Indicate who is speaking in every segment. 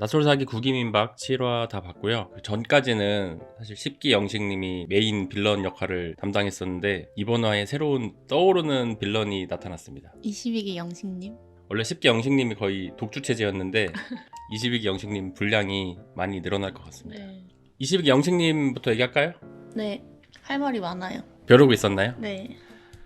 Speaker 1: 낯설사기 구기민박 7화 다 봤고요. 그 전까지는 사실 10기 영식님이 메인 빌런 역할을 담당했었는데 이번 화에 새로운 떠오르는 빌런이 나타났습니다.
Speaker 2: 22기 영식님.
Speaker 1: 원래 10기 영식님이 거의 독주 체제였는데 22기 영식님 분량이 많이 늘어날 것 같습니다.
Speaker 2: 네.
Speaker 1: 22기 영식님부터 얘기할까요?
Speaker 2: 네. 할 말이 많아요.
Speaker 1: 벼르고 있었나요?
Speaker 2: 네.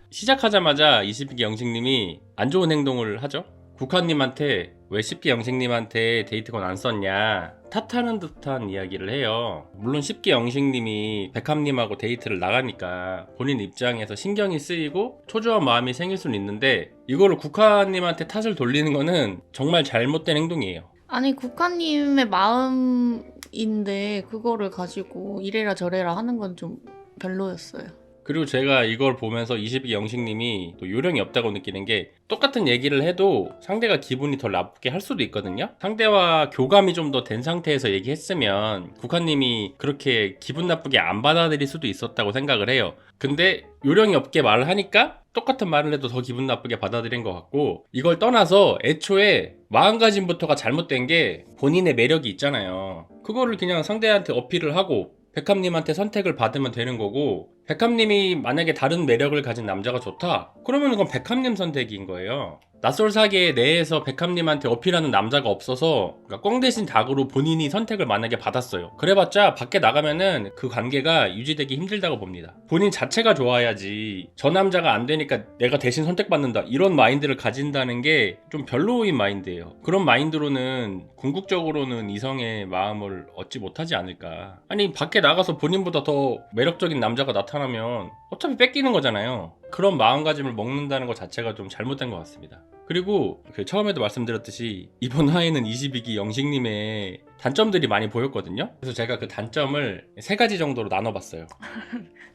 Speaker 1: 시작하자마자 22기 영식님이 안 좋은 행동을 하죠. 국화님한테 왜 10기 영식님한테 데이트권 안 썼냐 탓하는 듯한 이야기를 해요. 물론 10기 영식님이 백합님하고 데이트를 나가니까 본인 입장에서 신경이 쓰이고 초조한 마음이 생길 수는 있는데 이거를 국화님한테 탓을 돌리는 거는 정말 잘못된 행동이에요.
Speaker 2: 아니 국화님의 마음인데 그거를 가지고 이래라 저래라 하는 건 좀 별로였어요.
Speaker 1: 그리고 제가 이걸 보면서 22기 영식님이 또 요령이 없다고 느끼는 게 똑같은 얘기를 해도 상대가 기분이 덜 나쁘게 할 수도 있거든요. 상대와 교감이 좀 더 된 상태에서 얘기했으면 국화님이 그렇게 기분 나쁘게 안 받아들일 수도 있었다고 생각을 해요. 근데 요령이 없게 말을 하니까 똑같은 말을 해도 더 기분 나쁘게 받아들인 것 같고, 이걸 떠나서 애초에 마음가짐부터가 잘못된 게 본인의 매력이 있잖아요. 그거를 그냥 상대한테 어필을 하고 백합님한테 선택을 받으면 되는 거고, 백합님이 만약에 다른 매력을 가진 남자가 좋다? 그러면 그건 백합님 선택인 거예요. 낯설사계 내에서 백합님한테 어필하는 남자가 없어서 그러니까 꽝 대신 닭으로 본인이 선택을 만약에 받았어요. 그래봤자 밖에 나가면은 그 관계가 유지되기 힘들다고 봅니다. 본인 자체가 좋아야지 저 남자가 안 되니까 내가 대신 선택받는다 이런 마인드를 가진다는 게 좀 별로인 마인드예요. 그런 마인드로는 궁극적으로는 이성의 마음을 얻지 못하지 않을까. 아니 밖에 나가서 본인보다 더 매력적인 남자가 나타나면 어차피 뺏기는 거잖아요. 그런 마음가짐을 먹는다는 것 자체가 좀 잘못된 것 같습니다. 그리고 처음에도 말씀드렸듯이 이번 화에는 22기 영식님의 단점들이 많이 보였거든요. 그래서 제가 그 단점을 3가지 정도로 나눠봤어요.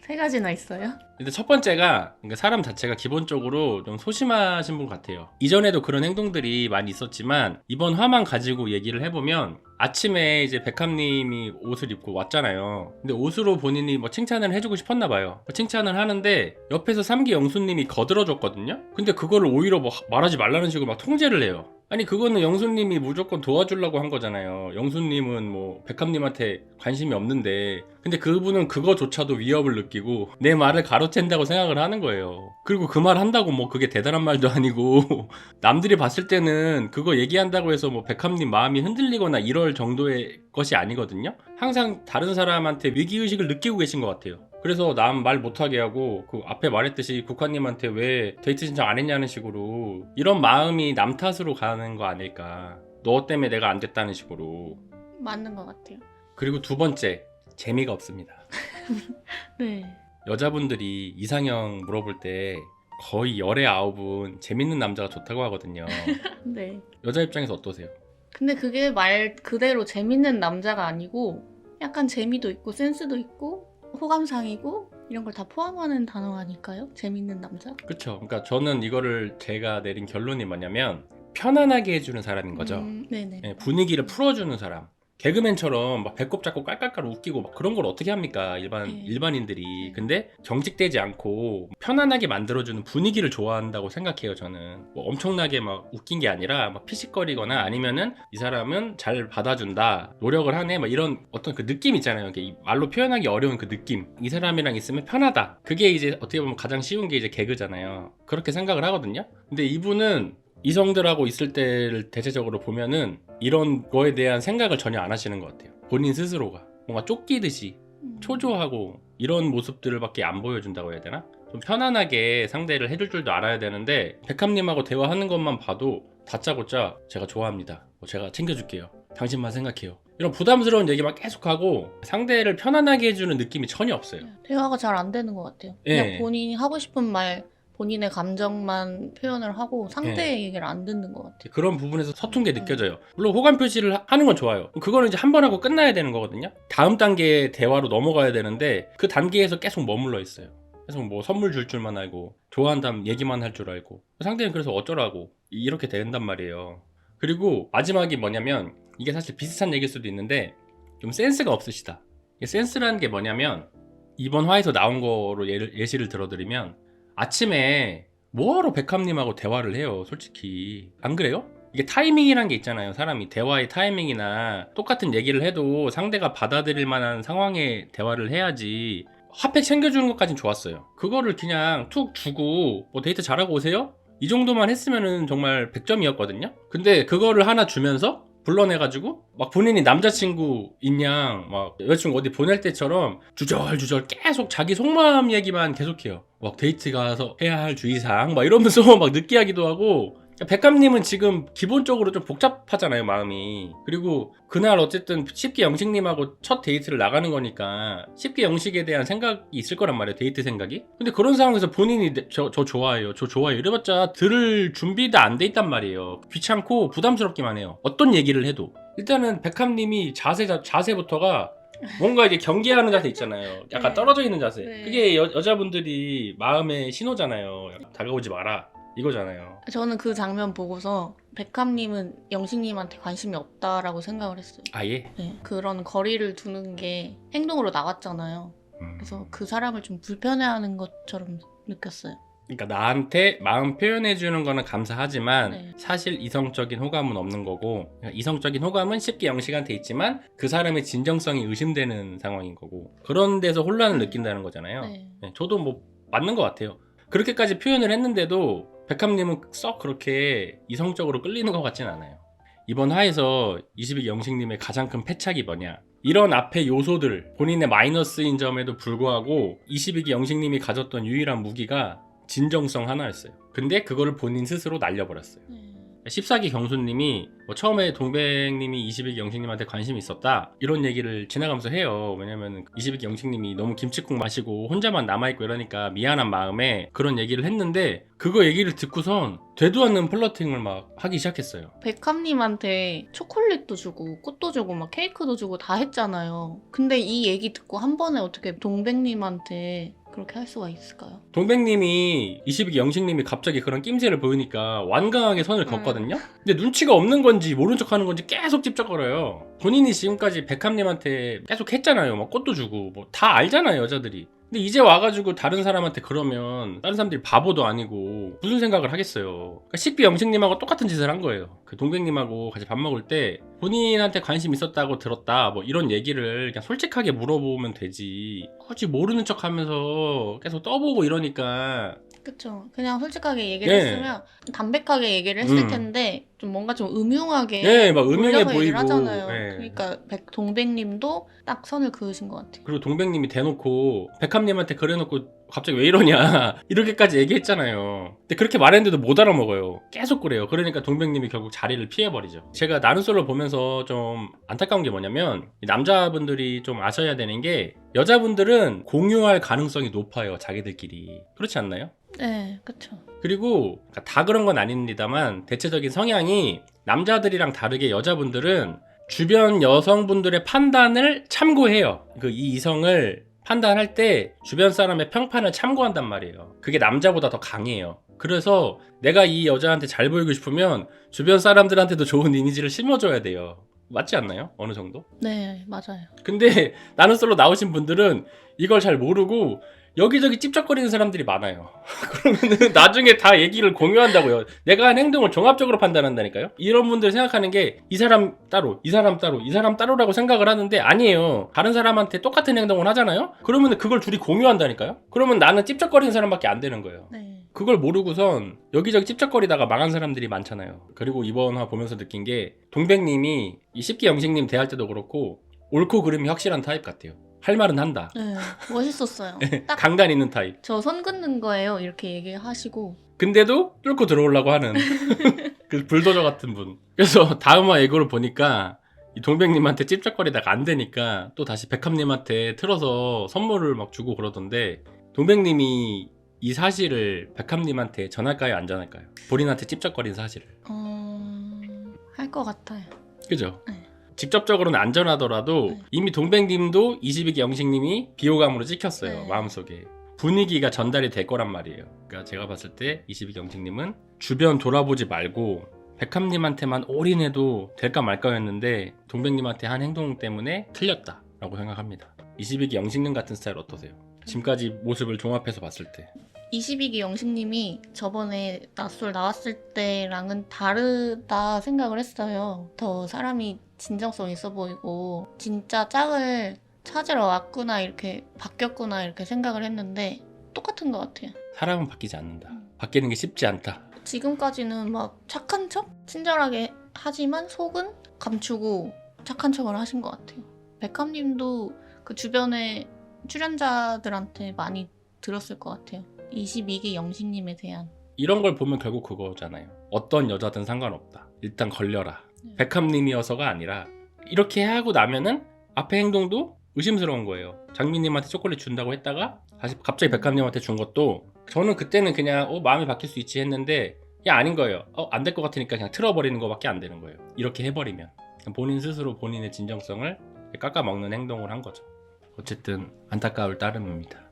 Speaker 2: 3가지나 있어요?
Speaker 1: 근데 첫 번째가 그러니까 사람 자체가 기본적으로 좀 소심하신 분 같아요. 이전에도 그런 행동들이 많이 있었지만 이번 화만 가지고 얘기를 해보면 아침에 이제 백합님이 옷을 입고 왔잖아요. 근데 옷으로 본인이 뭐 칭찬을 해주고 싶었나 봐요. 칭찬을 하는데 옆에서 3기 영수님이 거들어줬거든요. 근데 그거를 오히려 뭐 말하지 말라는 식으로 막 통제를 해요. 아니 그거는 영수님이 무조건 도와주려고 한 거잖아요. 영수님은 뭐 백합님한테 관심이 없는데, 근데 그분은 그거조차도 위협을 느끼고 내 말을 가로챈다고 생각을 하는 거예요. 그리고 그 말 한다고 뭐 그게 대단한 말도 아니고 남들이 봤을 때는 그거 얘기한다고 해서 뭐 백합님 마음이 흔들리거나 이럴 정도의 것이 아니거든요. 항상 다른 사람한테 위기의식을 느끼고 계신 것 같아요. 그래서 남 말 못하게 하고 그 앞에 말했듯이 국화님한테 왜 데이트 신청 안 했냐는 식으로 이런 마음이 남 탓으로 가는 거 아닐까. 너 때문에 내가 안 됐다는 식으로.
Speaker 2: 맞는 것 같아요.
Speaker 1: 그리고 두 번째, 재미가 없습니다.
Speaker 2: 네.
Speaker 1: 여자분들이 이상형 물어볼 때 거의 열의 9은 재밌는 남자가 좋다고 하거든요.
Speaker 2: 네.
Speaker 1: 여자 입장에서 어떠세요?
Speaker 2: 근데 그게 말 그대로 재밌는 남자가 아니고 약간 재미도 있고 센스도 있고 호감상이고 이런 걸 다 포함하는 단어 아닐까요? 재밌는 남자?
Speaker 1: 그쵸. 그러니까 저는 이거를 제가 내린 결론이 뭐냐면 편안하게 해주는 사람인 거죠.
Speaker 2: 네네.
Speaker 1: 예, 분위기를 풀어주는 사람. 개그맨처럼 막 배꼽 잡고 깔깔깔 웃기고 막 그런 걸 어떻게 합니까? 일반인들이. 근데 경직되지 않고 편안하게 만들어주는 분위기를 좋아한다고 생각해요, 저는. 뭐 엄청나게 막 웃긴 게 아니라 막 피식거리거나 아니면은 이 사람은 잘 받아준다, 노력을 하네, 막 이런 어떤 그 느낌 있잖아요. 이게 말로 표현하기 어려운 그 느낌. 이 사람이랑 있으면 편하다. 그게 이제 어떻게 보면 가장 쉬운 게 이제 개그잖아요. 그렇게 생각을 하거든요. 근데 이분은 이성들하고 있을 때를 대체적으로 보면은 이런 거에 대한 생각을 전혀 안 하시는 것 같아요. 본인 스스로가 뭔가 쫓기듯이 초조하고 이런 모습들을 밖에 안 보여준다고 해야 되나? 좀 편안하게 상대를 해줄 줄도 알아야 되는데 백합님하고 대화하는 것만 봐도 다짜고짜 제가 좋아합니다, 제가 챙겨줄게요, 당신만 생각해요, 이런 부담스러운 얘기만 계속하고 상대를 편안하게 해주는 느낌이 전혀 없어요.
Speaker 2: 대화가 잘 안 되는 것 같아요. 그냥 본인이 하고 싶은 말, 본인의 감정만 표현을 하고 상대의 얘기를 안 듣는 것 같아요.
Speaker 1: 그런 부분에서 서툰 게 느껴져요. 물론 호감 표시를 하는 건 좋아요. 그거는 이제 한 번 하고 끝나야 되는 거거든요. 다음 단계의 대화로 넘어가야 되는데 그 단계에서 계속 머물러 있어요. 계속 뭐 선물 줄 줄만 알고 좋아한다면 얘기만 할 줄 알고 상대는 그래서 어쩌라고 이렇게 된단 말이에요. 그리고 마지막이 뭐냐면 이게 사실 비슷한 얘기일 수도 있는데 좀 센스가 없으시다. 센스라는 게 뭐냐면 이번 화에서 나온 거로 예시를 들어드리면 아침에 뭐하러 백합님하고 대화를 해요, 솔직히. 안 그래요? 이게 타이밍이란 게 있잖아요. 사람이 대화의 타이밍이나 똑같은 얘기를 해도 상대가 받아들일 만한 상황의 대화를 해야지. 핫팩 챙겨주는 것까진 좋았어요. 그거를 그냥 툭 주고 뭐 데이트 잘하고 오세요? 이 정도만 했으면은 정말 100점이었거든요. 근데 그거를 하나 주면서 불러내가지고 막 본인이 남자친구 있냐 막 여자친구 어디 보낼 때처럼 주절주절 계속 자기 속마음 얘기만 계속해요. 막 데이트 가서 해야 할 주의사항 막 이러면서 막 느끼하기도 하고. 백합님은 지금 기본적으로 좀 복잡하잖아요, 마음이. 그리고 그날 어쨌든 쉽게 영식님하고 첫 데이트를 나가는 거니까 쉽게 영식에 대한 생각이 있을 거란 말이에요, 데이트 생각이. 근데 그런 상황에서 본인이 저 좋아해요, 저 좋아해요 이래봤자 들을 준비도 안 돼 있단 말이에요. 귀찮고 부담스럽기만 해요, 어떤 얘기를 해도. 일단은 백합님이 자세부터가 뭔가 이제 경계하는 자세 있잖아요. 약간
Speaker 2: 네.
Speaker 1: 떨어져 있는 자세.
Speaker 2: 네.
Speaker 1: 그게 여자분들이 마음의 신호잖아요. 다가오지 마라 이거잖아요.
Speaker 2: 저는 그 장면 보고서 백합님은 영식님한테 관심이 없다라고 생각을 했어요.
Speaker 1: 아예?
Speaker 2: 네, 그런 거리를 두는 게 행동으로 나왔잖아요. 그래서 그 사람을 좀 불편해하는 것처럼 느꼈어요.
Speaker 1: 그러니까 나한테 마음 표현해주는 거는 감사하지만
Speaker 2: 네.
Speaker 1: 사실 이성적인 호감은 없는 거고, 그러니까 이성적인 호감은 쉽게 영식한테 있지만 그 사람의 진정성이 의심되는 상황인 거고, 그런 데서 혼란을 느낀다는 거잖아요.
Speaker 2: 네.
Speaker 1: 네, 저도 뭐 맞는 것 같아요. 그렇게까지 표현을 했는데도 백합님은 썩 그렇게 이성적으로 끌리는 것 같진 않아요. 이번 화에서 22기 영식님의 가장 큰 패착이 뭐냐, 이런 앞에 요소들, 본인의 마이너스인 점에도 불구하고 22기 영식님이 가졌던 유일한 무기가 진정성 하나였어요. 근데 그거를 본인 스스로 날려버렸어요. 14기 경수님이 뭐 처음에 동백님이 22기 영식님한테 관심이 있었다 이런 얘기를 지나가면서 해요. 왜냐면 22기 영식님이 너무 김치국 마시고 혼자만 남아있고 이러니까 미안한 마음에 그런 얘기를 했는데, 그거 얘기를 듣고선 되도 않는 플러팅을 막 하기 시작했어요.
Speaker 2: 백합님한테 초콜릿도 주고 꽃도 주고 막 케이크도 주고 다 했잖아요. 근데 이 얘기 듣고 한 번에 어떻게 동백님한테 그렇게 할 수가 있을까요?
Speaker 1: 동백님이 22기 영식님이 갑자기 그런 낌새를 보이니까 완강하게 선을 긋거든요. 근데 눈치가 없는 건지 모른 척 하는 건지 계속 찝쩍거려요. 본인이 지금까지 백합님한테 계속 했잖아요. 막 꽃도 주고 뭐 다 알잖아요, 여자들이. 근데 이제 와가지고 다른 사람한테 그러면 다른 사람들이 바보도 아니고 무슨 생각을 하겠어요. 그러니까 10기 영식님하고 똑같은 짓을 한 거예요. 그 동백님하고 같이 밥 먹을 때 본인한테 관심 있었다고 들었다 뭐 이런 얘기를 그냥 솔직하게 물어보면 되지, 굳이 모르는 척 하면서 계속 떠보고 이러니까.
Speaker 2: 그쵸. 그냥 솔직하게 얘기를
Speaker 1: 네.
Speaker 2: 했으면 담백하게 얘기를 했을 텐데 좀 뭔가 좀 음흉하게
Speaker 1: 네, 막 음흉해
Speaker 2: 돌려서 얘기를
Speaker 1: 보이고.
Speaker 2: 하잖아요.
Speaker 1: 네.
Speaker 2: 그러니까 동백님도 딱 선을 그으신 것 같아요.
Speaker 1: 그리고 동백님이 대놓고 백합님한테 그래놓고 갑자기 왜 이러냐 이렇게까지 얘기했잖아요. 근데 그렇게 말했는데도 못 알아먹어요. 계속 그래요. 그러니까 동백님이 결국 자리를 피해버리죠. 제가 나는 솔로 보면서 좀 안타까운 게 뭐냐면, 남자분들이 좀 아셔야 되는 게 여자분들은 공유할 가능성이 높아요, 자기들끼리. 그렇지 않나요?
Speaker 2: 네, 그쵸.
Speaker 1: 그리고 다 그런 건 아닙니다만 대체적인 성향이 남자들이랑 다르게 여자분들은 주변 여성분들의 판단을 참고해요. 이 이성을 판단할 때 주변 사람의 평판을 참고한단 말이에요. 그게 남자보다 더 강해요. 그래서 내가 이 여자한테 잘 보이고 싶으면 주변 사람들한테도 좋은 이미지를 심어줘야 돼요. 맞지 않나요? 어느 정도?
Speaker 2: 네, 맞아요.
Speaker 1: 근데 나는 솔로 나오신 분들은 이걸 잘 모르고 여기저기 찝쩍거리는 사람들이 많아요. 그러면은 나중에 다 얘기를 공유한다고요. 내가 한 행동을 종합적으로 판단한다니까요. 이런 분들 생각하는 게 이 사람 따로, 이 사람 따로, 이 사람 따로라고 생각을 하는데 아니에요. 다른 사람한테 똑같은 행동을 하잖아요. 그러면 그걸 둘이 공유한다니까요. 그러면 나는 찝쩍거리는 사람밖에 안 되는 거예요.
Speaker 2: 네.
Speaker 1: 그걸 모르고선 여기저기 찝쩍거리다가 망한 사람들이 많잖아요. 그리고 이번 화 보면서 느낀 게, 동백님이 이 10기 영식님 대할 때도 그렇고 옳고 그름이 확실한 타입 같아요. 할 말은 한다.
Speaker 2: 네, 멋있었어요. 딱
Speaker 1: 강단 있는 타입.
Speaker 2: 저 선 긋는 거예요. 이렇게 얘기하시고.
Speaker 1: 근데도 뚫고 들어오려고 하는 그 불도저 같은 분. 그래서 다음화 예고를 보니까 이 동백님한테 찝쩍거리다가 안 되니까 또 다시 백합님한테 틀어서 선물을 막 주고 그러던데, 동백님이 이 사실을 백합님한테 전할까요, 안 전할까요? 본인한테 찝쩍거린 사실을.
Speaker 2: 할 것 같아요.
Speaker 1: 그죠?
Speaker 2: 네.
Speaker 1: 직접적으로는 안 전하더라도
Speaker 2: 네.
Speaker 1: 이미 동백님도 22기 영식님이 비호감으로 찍혔어요.
Speaker 2: 네.
Speaker 1: 마음속에. 분위기가 전달이 될 거란 말이에요. 그러니까 제가 봤을 때 22기 영식님은 주변 돌아보지 말고 백합님한테만 올인해도 될까 말까였는데 동백님한테 한 행동 때문에 틀렸다라고 생각합니다. 22기 영식님 같은 스타일 어떠세요? 지금까지 모습을 종합해서 봤을 때.
Speaker 2: 22기 영식님이 저번에 낯솔 나왔을 때랑은 다르다 생각을 했어요. 더 사람이 진정성 있어 보이고 진짜 짝을 찾으러 왔구나 이렇게 바뀌었구나 이렇게 생각을 했는데 똑같은 것 같아요.
Speaker 1: 사람은 바뀌지 않는다. 바뀌는 게 쉽지 않다.
Speaker 2: 지금까지는 막 착한 척? 친절하게 하지만 속은 감추고 착한 척을 하신 것 같아요. 백합님도 그 주변에 출연자들한테 많이 들었을 것 같아요. 22기 영식님에 대한.
Speaker 1: 이런 걸 보면 결국 그거잖아요. 어떤 여자든 상관없다. 일단 걸려라.
Speaker 2: 네.
Speaker 1: 백합님이어서가 아니라 이렇게 하고 나면은 앞에 행동도 의심스러운 거예요. 장미님한테 초콜릿 준다고 했다가 다시 갑자기 백합님한테 준 것도 저는 그때는 그냥 마음이 바뀔 수 있지 했는데 야 아닌 거예요. 안 될 것 같으니까 그냥 틀어버리는 거밖에 안 되는 거예요. 이렇게 해버리면 본인 스스로 본인의 진정성을 깎아먹는 행동을 한 거죠. 어쨌든 안타까울 따름입니다.